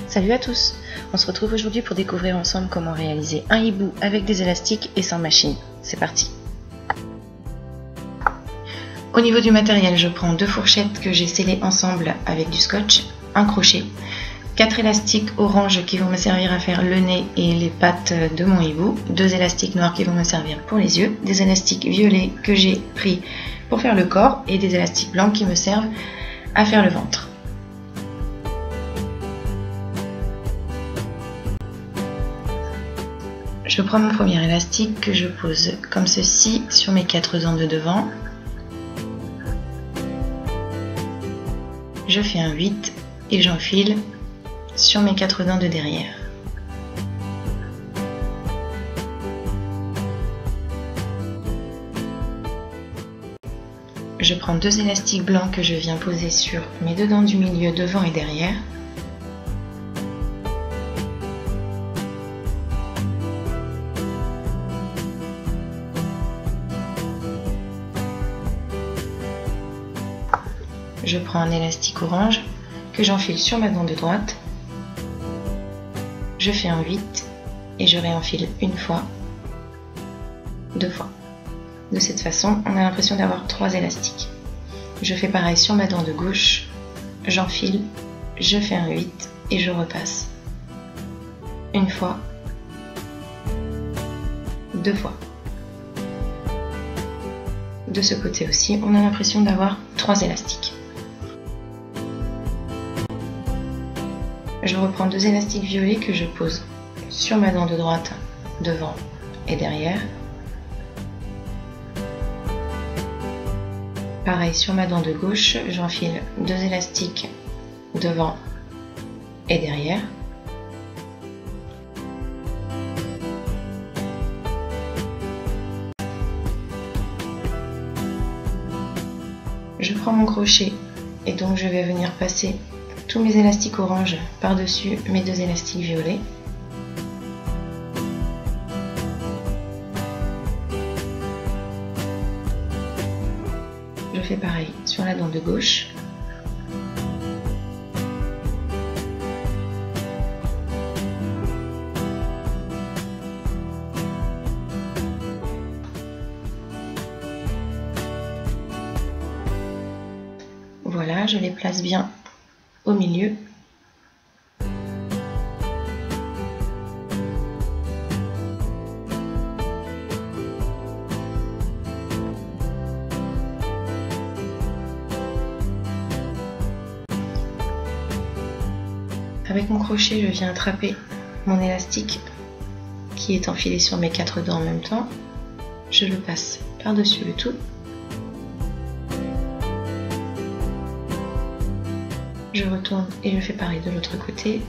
Salut à tous! On se retrouve aujourd'hui pour découvrir ensemble comment réaliser un hibou avec des élastiques et sans machine. C'est parti! Au niveau du matériel, je prends 2 fourchettes que j'ai scellées ensemble avec du scotch, un crochet, 4 élastiques orange qui vont me servir à faire le nez et les pattes de mon hibou, 2 élastiques noirs qui vont me servir pour les yeux, des élastiques violets que j'ai pris pour faire le corps et des élastiques blancs qui me servent à faire le ventre. Je prends mon premier élastique que je pose comme ceci sur mes 4 dents de devant. Je fais un 8 et j'enfile sur mes 4 dents de derrière. Je prends 2 élastiques blancs que je viens poser sur mes 2 dents du milieu devant et derrière. Je prends un élastique orange que j'enfile sur ma dent de droite. Je fais un 8 et je réenfile une fois, 2 fois. De cette façon, on a l'impression d'avoir 3 élastiques. Je fais pareil sur ma dent de gauche, j'enfile, je fais un 8 et je repasse. Une fois, 2 fois. De ce côté aussi, on a l'impression d'avoir 3 élastiques. Je reprends 2 élastiques violets que je pose sur ma dent de droite, devant et derrière. Pareil sur ma dent de gauche, j'enfile 2 élastiques devant et derrière. Je prends mon crochet et donc je vais venir passer tous mes élastiques orange par-dessus mes 2 élastiques violets. Je fais pareil sur la dent de gauche. Voilà, je les place bien au milieu. Avec mon crochet, je viens attraper mon élastique qui est enfilé sur mes 4 dents en même temps. Je le passe par-dessus le tout. Je retourne et je fais pareil de l'autre côté.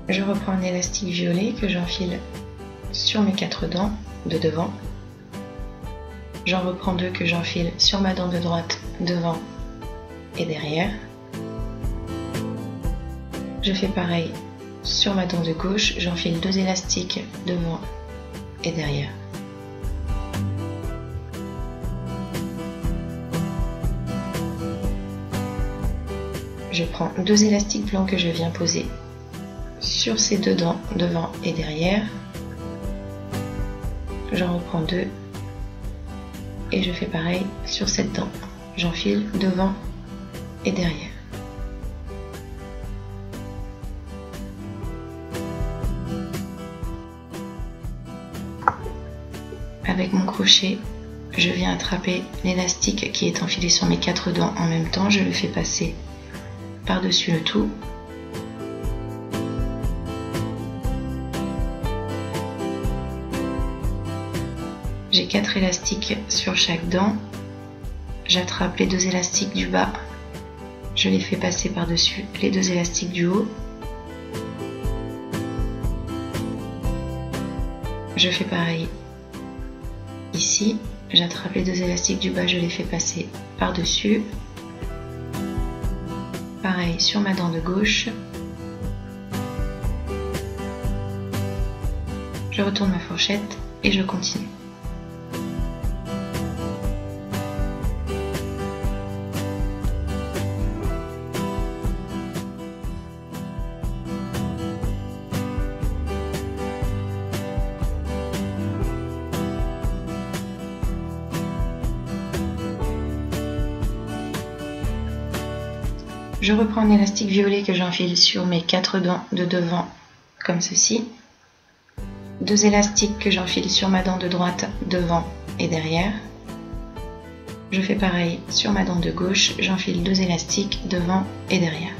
Je reprends un élastique violet que j'enfile sur mes 4 dents de devant. J'en reprends 2 que j'enfile sur ma dent de droite, devant et derrière. Je fais pareil sur ma dent de gauche, j'enfile 2 élastiques devant et derrière. Je prends 2 élastiques blancs que je viens poser sur ces 2 dents devant et derrière. J'en reprends 2 et je fais pareil sur cette dent. J'enfile devant et derrière. Avec mon crochet, je viens attraper l'élastique qui est enfilé sur mes 4 dents en même temps. Je le fais passer par-dessus le tout. J'ai 4 élastiques sur chaque dent. J'attrape les 2 élastiques du bas. Je les fais passer par-dessus les 2 élastiques du haut. Je fais pareil ici. J'attrape les 2 élastiques du bas, je les fais passer par-dessus. Pareil sur ma dent de gauche. je retourne ma fourchette et je continue. Je reprends un élastique violet que j'enfile sur mes 4 dents de devant, comme ceci. 2 élastiques que j'enfile sur ma dent de droite, devant et derrière. Je fais pareil sur ma dent de gauche, j'enfile 2 élastiques devant et derrière.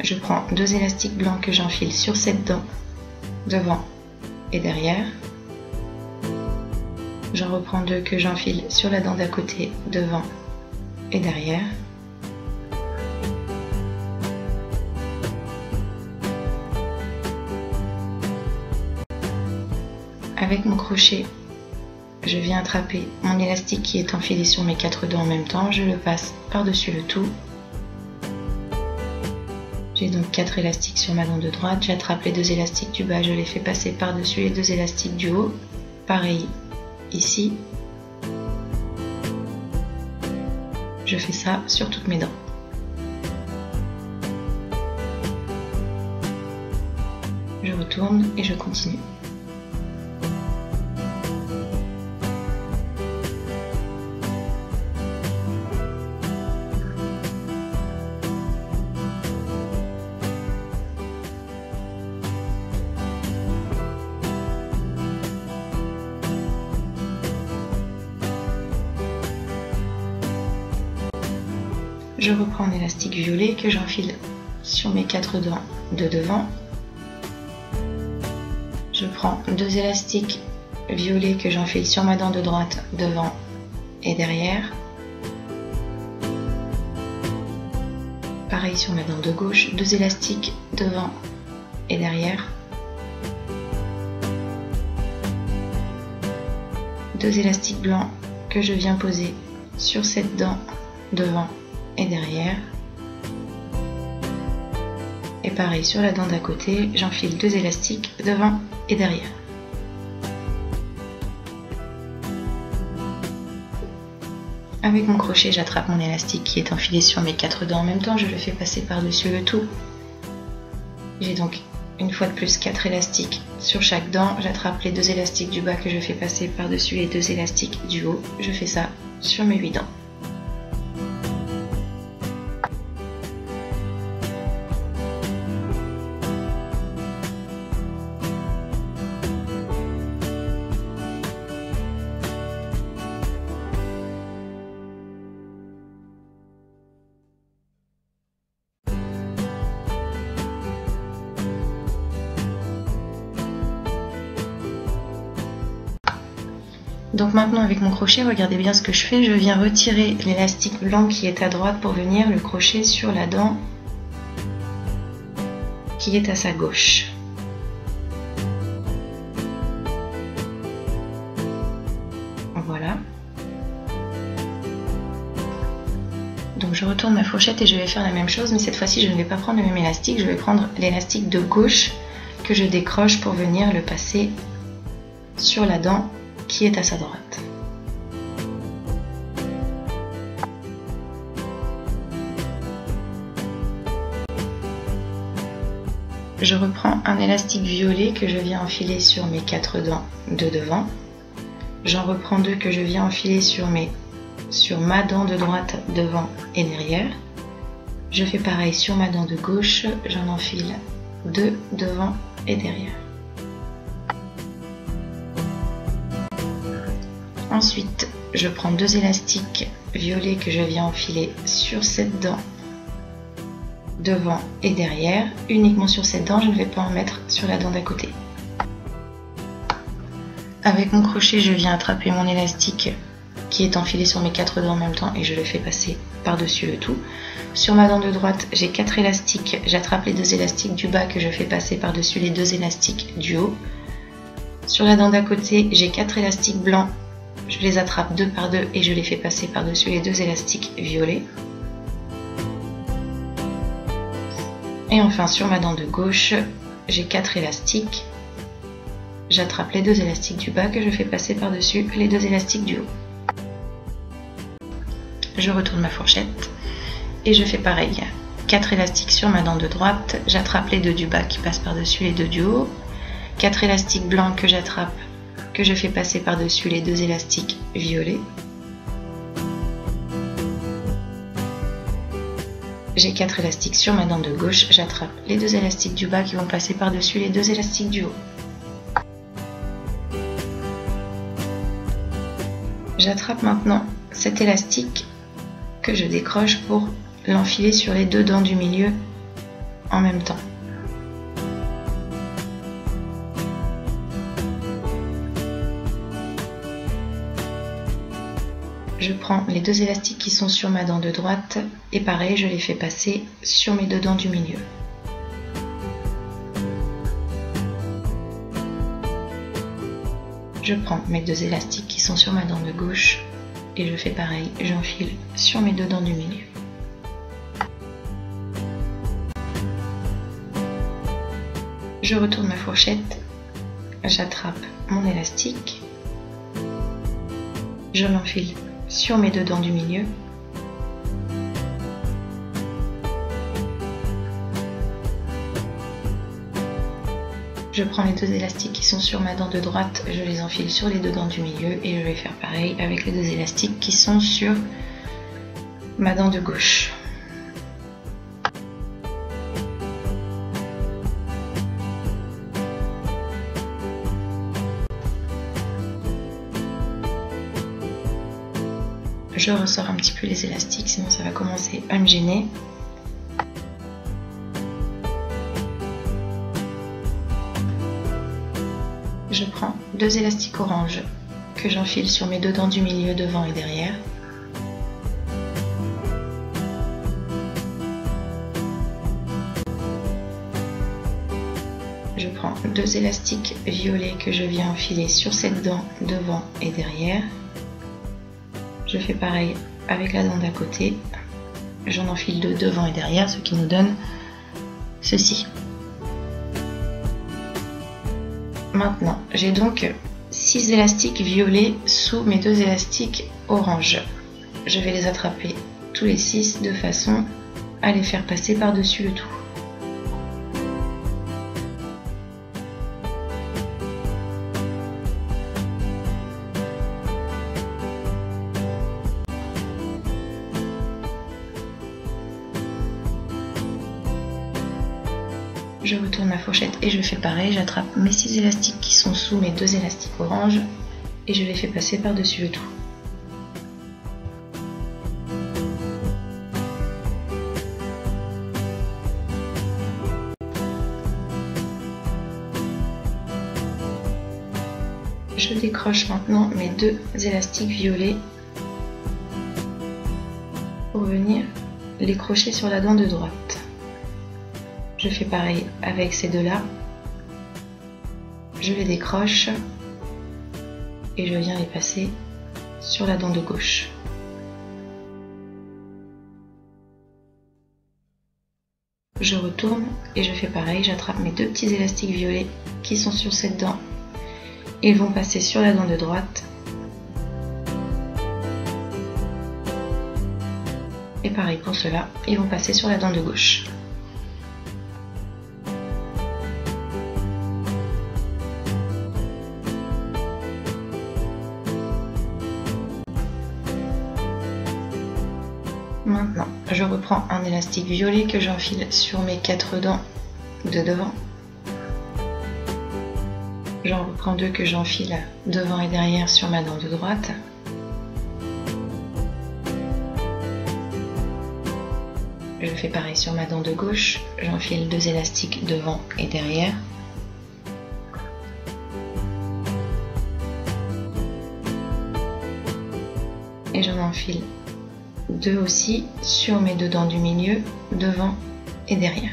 Je prends 2 élastiques blancs que j'enfile sur cette dent, devant et derrière. J'en reprends 2 que j'enfile sur la dent d'à côté, devant et derrière. Avec mon crochet, je viens attraper mon élastique qui est enfilé sur mes 4 dents en même temps. Je le passe par-dessus le tout. J'ai donc 4 élastiques sur ma dent de droite. J'attrape les 2 élastiques du bas, je les fais passer par-dessus les 2 élastiques du haut. Pareil ici. Je fais ça sur toutes mes dents. Je retourne et je continue. Je reprends un élastique violet que j'enfile sur mes 4 dents de devant. Je prends 2 élastiques violets que j'enfile sur ma dent de droite, devant et derrière. Pareil sur ma dent de gauche, 2 élastiques devant et derrière. 2 élastiques blancs que je viens poser sur cette dent devant et derrière. Et pareil sur la dent d'à côté, j'enfile 2 élastiques devant et derrière. Avec mon crochet, j'attrape mon élastique qui est enfilé sur mes 4 dents en même temps, je le fais passer par-dessus le tout. J'ai donc une fois de plus 4 élastiques sur chaque dent, j'attrape les 2 élastiques du bas que je fais passer par-dessus les 2 élastiques du haut, je fais ça sur mes 8 dents. Donc maintenant avec mon crochet, regardez bien ce que je fais, je viens retirer l'élastique blanc qui est à droite pour venir le crochet sur la dent qui est à sa gauche. Voilà. Donc je retourne ma fourchette et je vais faire la même chose, mais cette fois-ci je ne vais pas prendre le même élastique, je vais prendre l'élastique de gauche que je décroche pour venir le passer sur la dent qui est à sa droite. Je reprends un élastique violet que je viens enfiler sur mes 4 dents de devant. J'en reprends 2 que je viens enfiler sur ma dent de droite devant et derrière. Je fais pareil sur ma dent de gauche, j'en enfile 2 devant et derrière. Ensuite, je prends 2 élastiques violets que je viens enfiler sur cette dent devant et derrière, uniquement sur cette dent, je ne vais pas en mettre sur la dent d'à côté. Avec mon crochet, je viens attraper mon élastique qui est enfilé sur mes 4 dents en même temps et je le fais passer par-dessus le tout. Sur ma dent de droite, j'ai 4 élastiques, j'attrape les 2 élastiques du bas que je fais passer par-dessus les 2 élastiques du haut. Sur la dent d'à côté, j'ai 4 élastiques blancs. Je les attrape 2 par 2 et je les fais passer par-dessus les 2 élastiques violets. Et enfin sur ma dent de gauche, j'ai 4 élastiques. J'attrape les 2 élastiques du bas que je fais passer par-dessus les 2 élastiques du haut. Je retourne ma fourchette et je fais pareil. 4 élastiques sur ma dent de droite, j'attrape les 2 du bas qui passent par-dessus les 2 du haut. 4 élastiques blancs que j'attrape, que je fais passer par-dessus les 2 élastiques violets. J'ai 4 élastiques sur ma dent de gauche, j'attrape les 2 élastiques du bas qui vont passer par-dessus les 2 élastiques du haut. J'attrape maintenant cet élastique que je décroche pour l'enfiler sur les 2 dents du milieu en même temps. Je prends les 2 élastiques qui sont sur ma dent de droite et pareil, je les fais passer sur mes 2 dents du milieu. Je prends mes 2 élastiques qui sont sur ma dent de gauche et je fais pareil, j'enfile sur mes 2 dents du milieu. Je retourne ma fourchette, j'attrape mon élastique, je l'enfile sur mes 2 dents du milieu. Je prends les 2 élastiques qui sont sur ma dent de droite, je les enfile sur les 2 dents du milieu et je vais faire pareil avec les 2 élastiques qui sont sur ma dent de gauche. Je ressors un petit peu les élastiques, sinon ça va commencer à me gêner. Je prends 2 élastiques orange que j'enfile sur mes 2 dents du milieu devant et derrière. Je prends 2 élastiques violets que je viens enfiler sur cette dent devant et derrière. Je fais pareil avec la dent d'à côté. J'en enfile 2 devant et derrière, ce qui nous donne ceci. Maintenant, j'ai donc 6 élastiques violets sous mes 2 élastiques orange. Je vais les attraper tous les 6 de façon à les faire passer par-dessus le tout. Je retourne ma fourchette et je fais pareil, j'attrape mes 6 élastiques qui sont sous mes 2 élastiques orange et je les fais passer par-dessus le tout. Je décroche maintenant mes 2 élastiques violets pour venir les crocher sur la dent de droite. Je fais pareil avec ces 2 là, je les décroche et je viens les passer sur la dent de gauche. Je retourne et je fais pareil, j'attrape mes 2 petits élastiques violets qui sont sur cette dent, ils vont passer sur la dent de droite. Et pareil pour ceux-là, ils vont passer sur la dent de gauche. Maintenant, je reprends un élastique violet que j'enfile sur mes 4 dents de devant. J'en reprends 2 que j'enfile devant et derrière sur ma dent de droite. Je fais pareil sur ma dent de gauche, j'enfile 2 élastiques devant et derrière. Et j'en enfile 2 aussi sur mes 2 dents du milieu, devant et derrière.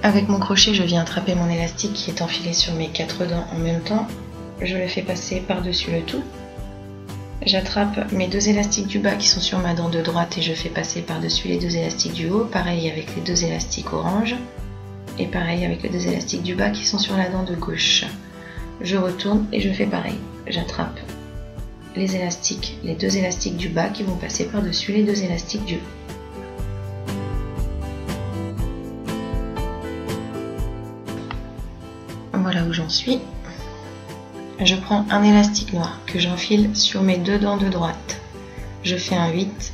Avec mon crochet, je viens attraper mon élastique qui est enfilé sur mes 4 dents en même temps je le fais passer par-dessus le tout. J'attrape mes 2 élastiques du bas qui sont sur ma dent de droite et je fais passer par-dessus les 2 élastiques du haut, pareil avec les 2 élastiques orange, et pareil avec les 2 élastiques du bas qui sont sur la dent de gauche. Je retourne et je fais pareil. J'attrape les 2 élastiques du bas qui vont passer par-dessus les 2 élastiques du haut. Voilà où j'en suis. Je prends un élastique noir que j'enfile sur mes 2 dents de droite. Je fais un 8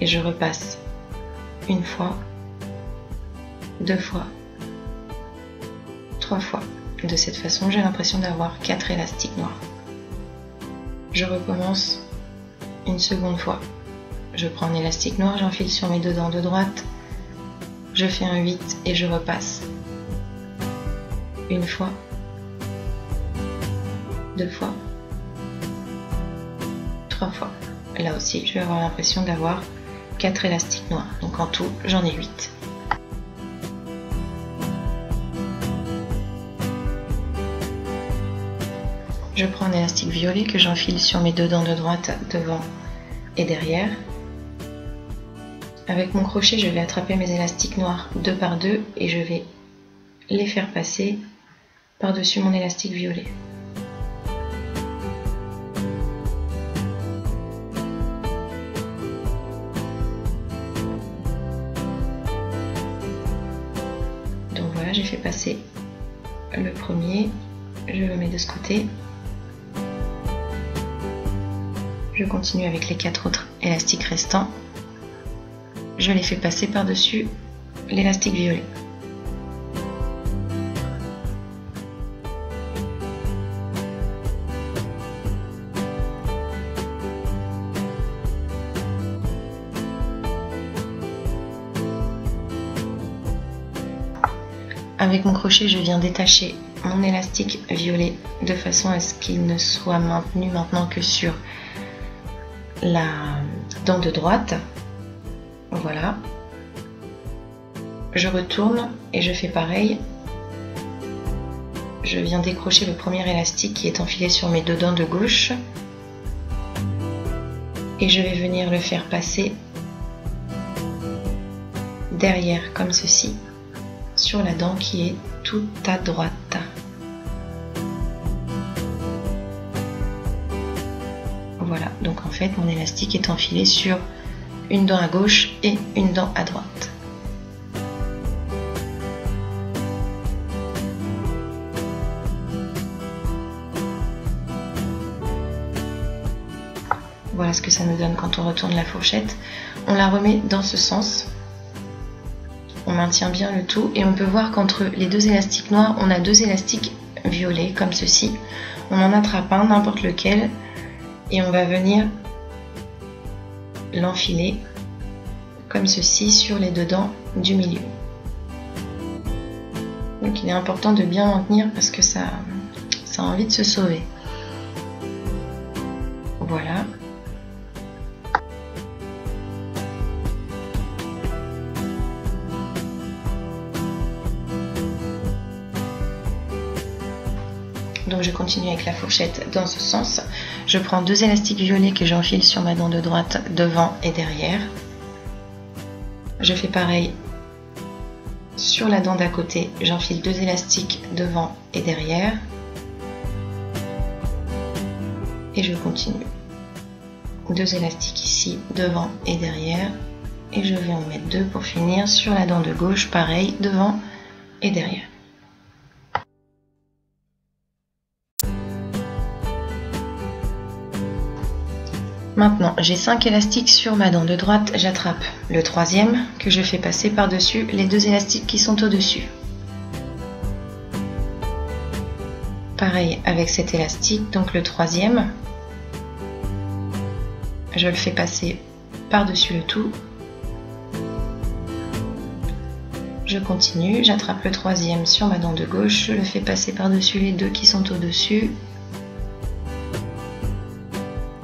et je repasse une fois, 2 fois, 3 fois. De cette façon, j'ai l'impression d'avoir 4 élastiques noirs. Je recommence une seconde fois. Je prends un élastique noir, j'enfile sur mes 2 dents de droite. Je fais un 8 et je repasse une fois, 2 fois, 3 fois. Là aussi, je vais avoir l'impression d'avoir 4 élastiques noirs. Donc en tout, j'en ai 8. Je prends un élastique violet que j'enfile sur mes 2 dents de droite devant et derrière. Avec mon crochet, je vais attraper mes élastiques noirs 2 par 2 et je vais les faire passer par-dessus mon élastique violet. Donc voilà, j'ai fait passer le premier, je le mets de ce côté. Je continue avec les 4 autres élastiques restants. Je les fais passer par-dessus l'élastique violet. Avec mon crochet, je viens détacher mon élastique violet de façon à ce qu'il ne soit maintenu maintenant que sur la dent de droite. Voilà. Je retourne et je fais pareil. Je viens décrocher le premier élastique qui est enfilé sur mes 2 dents de gauche et je vais venir le faire passer derrière comme ceci sur la dent qui est tout à droite. Voilà, donc en fait mon élastique est enfilé sur une dent à gauche et une dent à droite. Voilà ce que ça nous donne quand on retourne la fourchette. On la remet dans ce sens. On maintient bien le tout et on peut voir qu'entre les 2 élastiques noirs, on a 2 élastiques violets comme ceci. On en attrape un, n'importe lequel, et on va venir l'enfiler comme ceci sur les 2 dents du milieu. Donc il est important de bien maintenir parce que ça a envie de se sauver. Voilà. Donc je continue avec la fourchette dans ce sens. Je prends 2 élastiques violets que j'enfile sur ma dent de droite devant et derrière. Je fais pareil sur la dent d'à côté, j'enfile 2 élastiques devant et derrière. Et je continue. 2 élastiques ici devant et derrière. Et je vais en mettre 2 pour finir sur la dent de gauche, pareil devant et derrière. Maintenant, j'ai 5 élastiques sur ma dent de droite, j'attrape le 3e que je fais passer par-dessus les 2 élastiques qui sont au-dessus. Pareil avec cet élastique, donc le 3e, je le fais passer par-dessus le tout. Je continue, j'attrape le 3e sur ma dent de gauche, je le fais passer par-dessus les 2 qui sont au-dessus.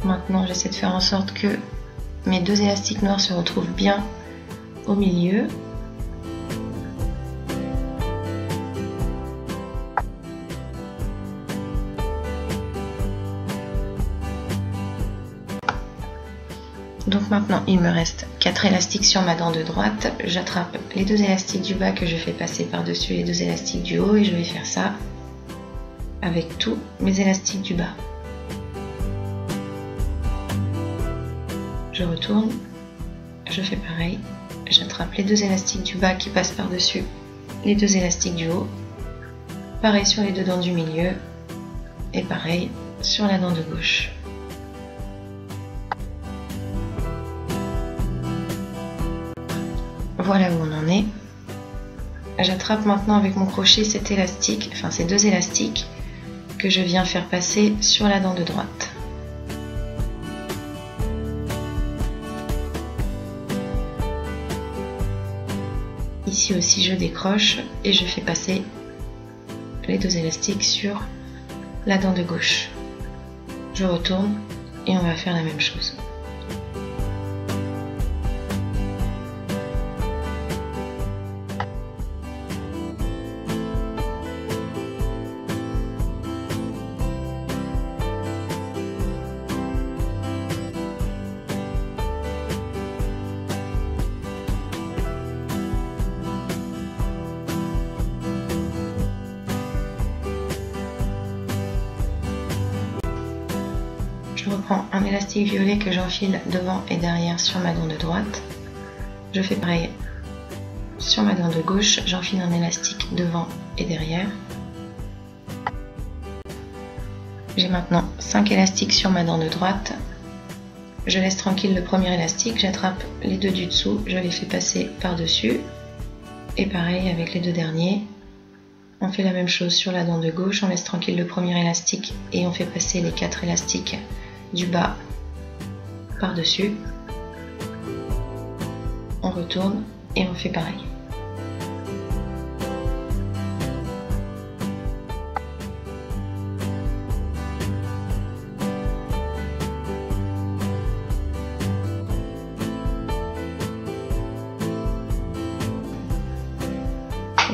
Maintenant, j'essaie de faire en sorte que mes 2 élastiques noirs se retrouvent bien au milieu. Donc maintenant il me reste 4 élastiques sur ma dent de droite, j'attrape les 2 élastiques du bas que je fais passer par-dessus les 2 élastiques du haut et je vais faire ça avec tous mes élastiques du bas. Je retourne, je fais pareil, j'attrape les 2 élastiques du bas qui passent par-dessus les 2 élastiques du haut, pareil sur les 2 dents du milieu et pareil sur la dent de gauche. Voilà où on en est. J'attrape maintenant avec mon crochet cet élastique, enfin ces 2 élastiques que je viens faire passer sur la dent de droite. Ici aussi je décroche et je fais passer les 2 élastiques sur la dent de gauche. Je retourne et on va faire la même chose. Je reprends un élastique violet que j'enfile devant et derrière sur ma dent de droite. Je fais pareil sur ma dent de gauche, j'enfile un élastique devant et derrière. J'ai maintenant 5 élastiques sur ma dent de droite. Je laisse tranquille le premier élastique, j'attrape les 2 du dessous, je les fais passer par-dessus. Et pareil avec les 2 derniers. On fait la même chose sur la dent de gauche, on laisse tranquille le premier élastique et on fait passer les 4 élastiques du bas par-dessus. On retourne et on fait pareil.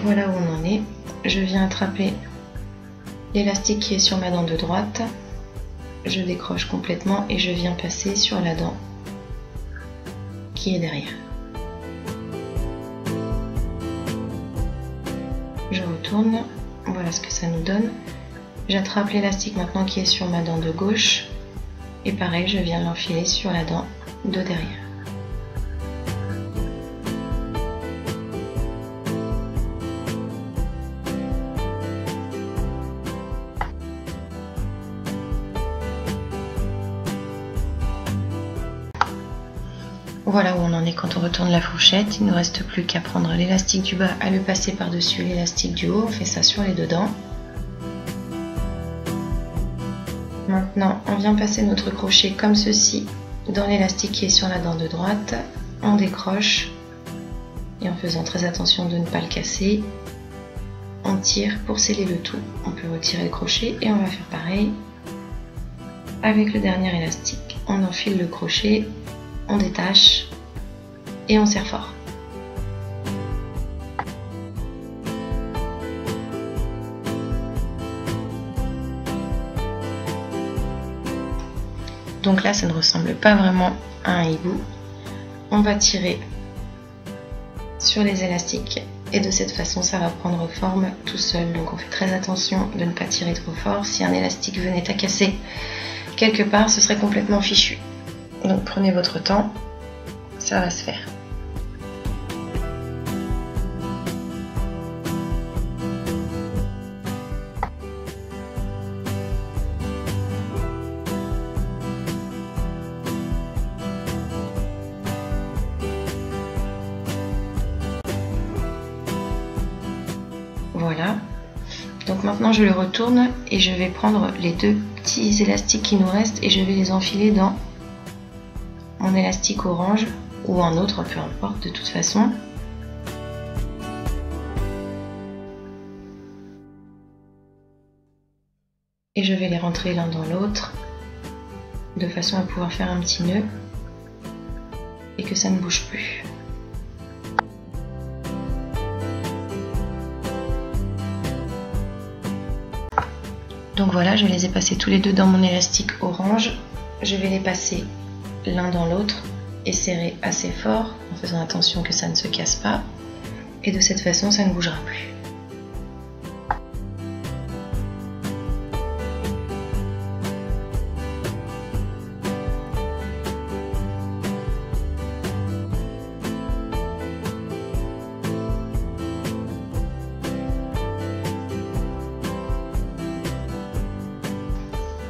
Voilà où on en est. Je viens attraper l'élastique qui est sur ma dent de droite. Je décroche complètement et je viens passer sur la dent qui est derrière. Je retourne, voilà ce que ça nous donne. J'attrape l'élastique maintenant qui est sur ma dent de gauche et pareil, je viens l'enfiler sur la dent de derrière. Voilà où on en est quand on retourne la fourchette. Il ne nous reste plus qu'à prendre l'élastique du bas, à le passer par-dessus l'élastique du haut. On fait ça sur les 2 dents. Maintenant, on vient passer notre crochet comme ceci dans l'élastique qui est sur la dent de droite. On décroche et en faisant très attention de ne pas le casser, on tire pour sceller le tout. On peut retirer le crochet et on va faire pareil avec le dernier élastique. On enfile le crochet, on détache et on serre fort. Donc là, ça ne ressemble pas vraiment à un hibou. On va tirer sur les élastiques et de cette façon, ça va prendre forme tout seul. Donc on fait très attention de ne pas tirer trop fort. Si un élastique venait à casser quelque part, ce serait complètement fichu. Donc prenez votre temps, ça va se faire. Voilà. Donc maintenant je le retourne et je vais prendre les 2 petits élastiques qui nous restent et je vais les enfiler dans mon élastique orange ou un autre, peu importe de toute façon. Et je vais les rentrer l'un dans l'autre de façon à pouvoir faire un petit nœud et que ça ne bouge plus. Donc voilà, je les ai passés tous les 2 dans mon élastique orange. Je vais les passer l'un dans l'autre et serrer assez fort en faisant attention que ça ne se casse pas. Et de cette façon, ça ne bougera plus.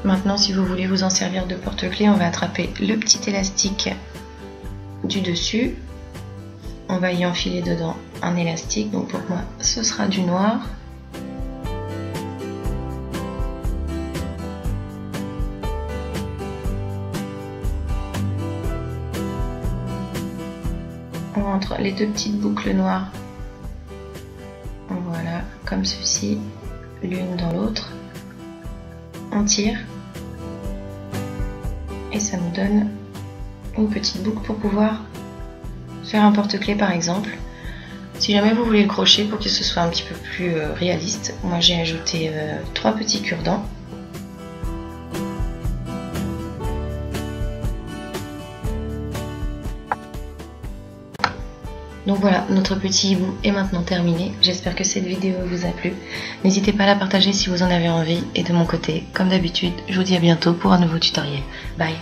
Maintenant, si vous voulez vous en servir de porte-clés, on va attraper le petit élastique du dessus. On va y enfiler dedans un élastique, donc pour moi ce sera du noir. On rentre les deux petites boucles noires, voilà, comme ceci, l'une dans l'autre. On tire et ça nous donne une petite boucle pour pouvoir faire un porte-clés par exemple. Si jamais vous voulez le crochet pour que ce soit un petit peu plus réaliste, moi j'ai ajouté 3 petits cure-dents. Donc voilà, notre petit hibou est maintenant terminé. J'espère que cette vidéo vous a plu. N'hésitez pas à la partager si vous en avez envie. Et de mon côté, comme d'habitude, je vous dis à bientôt pour un nouveau tutoriel. Bye!